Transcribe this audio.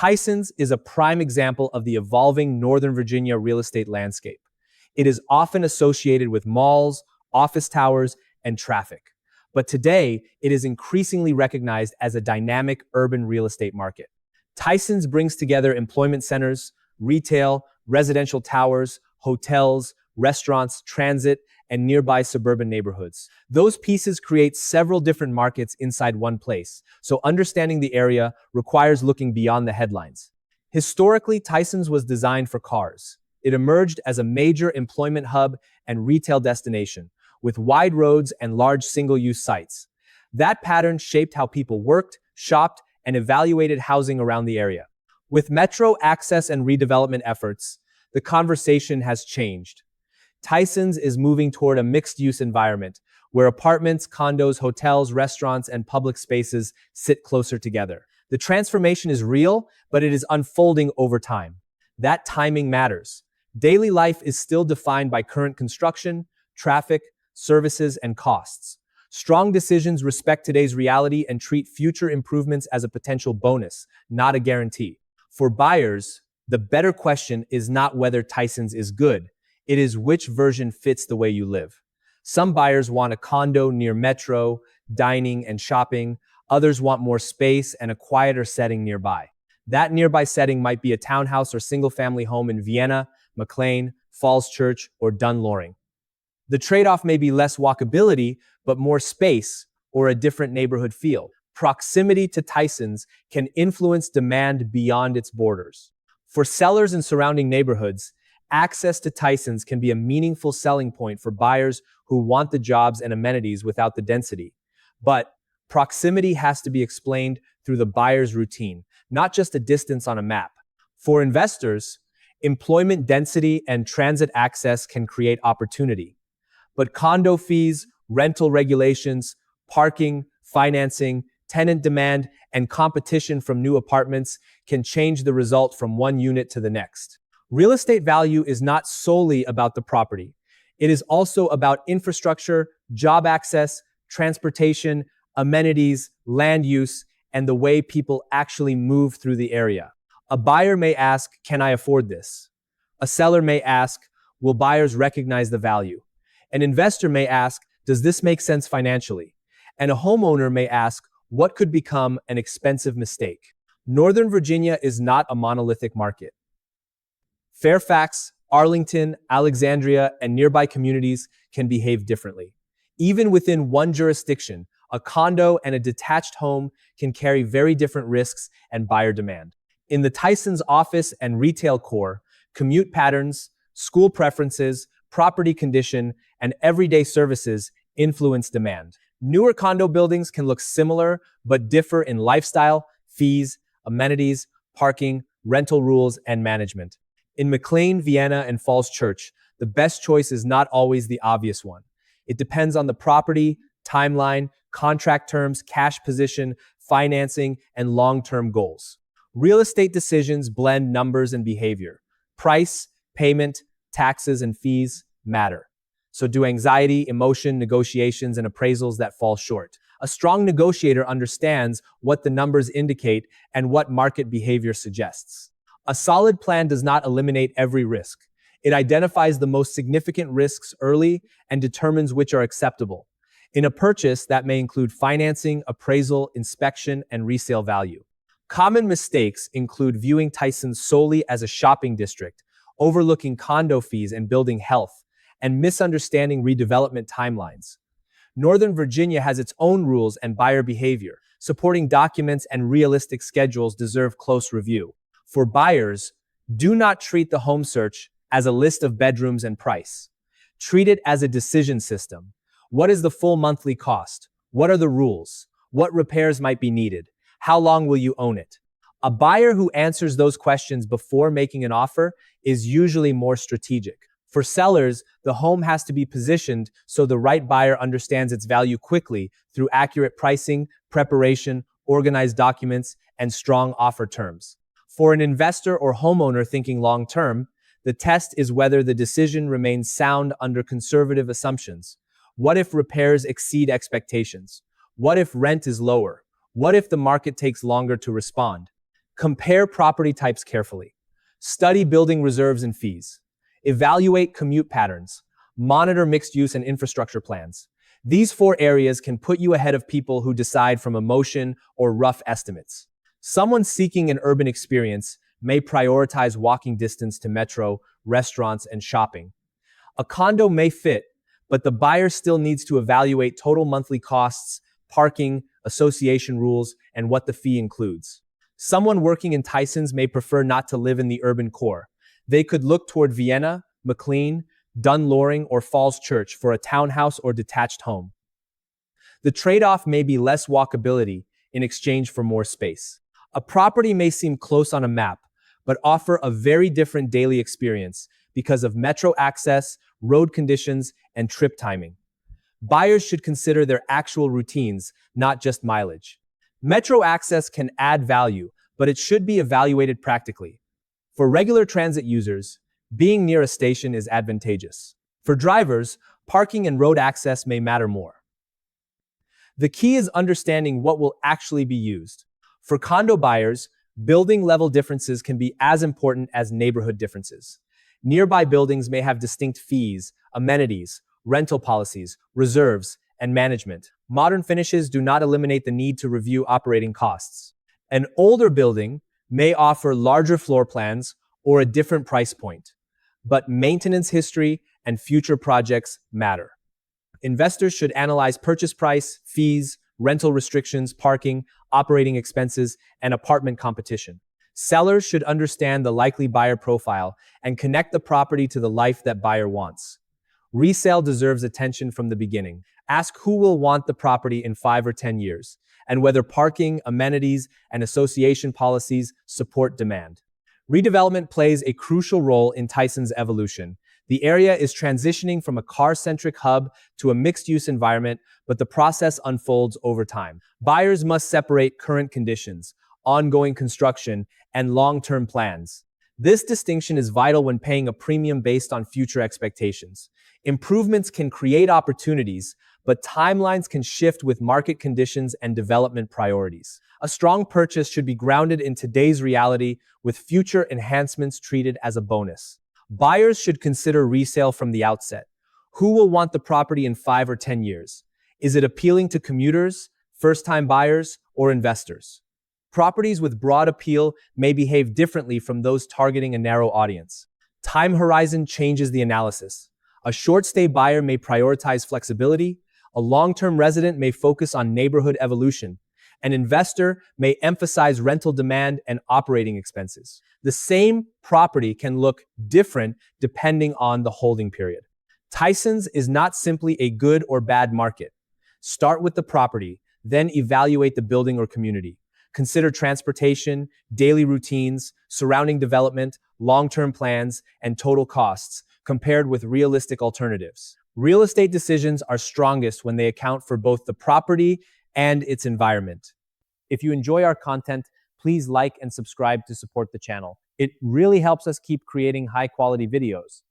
Tysons is a prime example of the evolving Northern Virginia real estate landscape. It is often associated with malls, office towers, and traffic. But today, it is increasingly recognized as a dynamic urban real estate market. Tysons brings together employment centers, retail, residential towers, hotels, restaurants, transit, and nearby suburban neighborhoods. Those pieces create several different markets inside one place, so understanding the area requires looking beyond the headlines. Historically, Tysons was designed for cars. It emerged as a major employment hub and retail destination, with wide roads and large single-use sites. That pattern shaped how people worked, shopped, and evaluated housing around the area. With metro access and redevelopment efforts, the conversation has changed. Tysons is moving toward a mixed-use environment, where apartments, condos, hotels, restaurants, and public spaces sit closer together. The transformation is real, but it is unfolding over time. That timing matters. Daily life is still defined by current construction, traffic, services, and costs. Strong decisions respect today's reality and treat future improvements as a potential bonus, not a guarantee. For buyers, the better question is not whether Tysons is good. It is which version fits the way you live. Some buyers want a condo near metro, dining, and shopping. Others want more space and a quieter setting nearby. That nearby setting might be a townhouse or single-family home in Vienna, McLean, Falls Church, or Dunloring. The trade-off may be less walkability, but more space or a different neighborhood feel. Proximity to Tysons can influence demand beyond its borders. For sellers in surrounding neighborhoods, access to Tysons can be a meaningful selling point for buyers who want the jobs and amenities without the density. But proximity has to be explained through the buyer's routine, not just a distance on a map. For investors, employment density and transit access can create opportunity. But condo fees, rental regulations, parking, financing, tenant demand, and competition from new apartments can change the result from one unit to the next. Real estate value is not solely about the property. It is also about infrastructure, job access, transportation, amenities, land use, and the way people actually move through the area. A buyer may ask, "Can I afford this?" A seller may ask, "Will buyers recognize the value?" An investor may ask, "Does this make sense financially?" And a homeowner may ask, "What could become an expensive mistake?" Northern Virginia is not a monolithic market. Fairfax, Arlington, Alexandria, and nearby communities can behave differently. Even within one jurisdiction, a condo and a detached home can carry very different risks and buyer demand. In the Tysons office and retail core, commute patterns, school preferences, property condition, and everyday services influence demand. Newer condo buildings can look similar but differ in lifestyle, fees, amenities, parking, rental rules, and management. In McLean, Vienna, and Falls Church, the best choice is not always the obvious one. It depends on the property, timeline, contract terms, cash position, financing, and long-term goals. Real estate decisions blend numbers and behavior. Price, payment, taxes, and fees matter. So do anxiety, emotion, negotiations, and appraisals that fall short. A strong negotiator understands what the numbers indicate and what market behavior suggests. A solid plan does not eliminate every risk. It identifies the most significant risks early and determines which are acceptable. In a purchase, that may include financing, appraisal, inspection, and resale value. Common mistakes include viewing Tysons solely as a shopping district, overlooking condo fees and building health, and misunderstanding redevelopment timelines. Northern Virginia has its own rules and buyer behavior. Supporting documents and realistic schedules deserve close review. For buyers, do not treat the home search as a list of bedrooms and price. Treat it as a decision system. What is the full monthly cost? What are the rules? What repairs might be needed? How long will you own it? A buyer who answers those questions before making an offer is usually more strategic. For sellers, the home has to be positioned so the right buyer understands its value quickly through accurate pricing, preparation, organized documents, and strong offer terms. For an investor or homeowner thinking long-term, the test is whether the decision remains sound under conservative assumptions. What if repairs exceed expectations? What if rent is lower? What if the market takes longer to respond? Compare property types carefully. Study building reserves and fees. Evaluate commute patterns. Monitor mixed use and infrastructure plans. These 4 areas can put you ahead of people who decide from emotion or rough estimates. Someone seeking an urban experience may prioritize walking distance to metro, restaurants, and shopping. A condo may fit, but the buyer still needs to evaluate total monthly costs, parking, association rules, and what the fee includes. Someone working in Tysons may prefer not to live in the urban core. They could look toward Vienna, McLean, Dunloring, or Falls Church for a townhouse or detached home. The trade-off may be less walkability in exchange for more space. A property may seem close on a map, but offer a very different daily experience because of metro access, road conditions, and trip timing. Buyers should consider their actual routines, not just mileage. Metro access can add value, but it should be evaluated practically. For regular transit users, being near a station is advantageous. For drivers, parking and road access may matter more. The key is understanding what will actually be used. For condo buyers, building level differences can be as important as neighborhood differences. Nearby buildings may have distinct fees, amenities, rental policies, reserves, and management. Modern finishes do not eliminate the need to review operating costs. An older building may offer larger floor plans or a different price point, but maintenance history and future projects matter. Investors should analyze purchase price, fees, rental restrictions, parking, operating expenses, and apartment competition. Sellers should understand the likely buyer profile and connect the property to the life that buyer wants. Resale deserves attention from the beginning. Ask who will want the property in 5 or 10 years, and whether parking, amenities, and association policies support demand. Redevelopment plays a crucial role in Tysons' evolution. The area is transitioning from a car-centric hub to a mixed-use environment, but the process unfolds over time. Buyers must separate current conditions, ongoing construction, and long-term plans. This distinction is vital when paying a premium based on future expectations. Improvements can create opportunities, but timelines can shift with market conditions and development priorities. A strong purchase should be grounded in today's reality, with future enhancements treated as a bonus. Buyers should consider resale from the outset. Who will want the property in 5 or 10 years? Is it appealing to commuters, first-time buyers, or investors? Properties with broad appeal may behave differently from those targeting a narrow audience. Time horizon changes the analysis. A short-stay buyer may prioritize flexibility. A long-term resident may focus on neighborhood evolution. An investor may emphasize rental demand and operating expenses. The same property can look different depending on the holding period. Tysons is not simply a good or bad market. Start with the property, then evaluate the building or community. Consider transportation, daily routines, surrounding development, long-term plans, and total costs, compared with realistic alternatives. Real estate decisions are strongest when they account for both the property and its environment. If you enjoy our content, please like and subscribe to support the channel. It really helps us keep creating high-quality videos.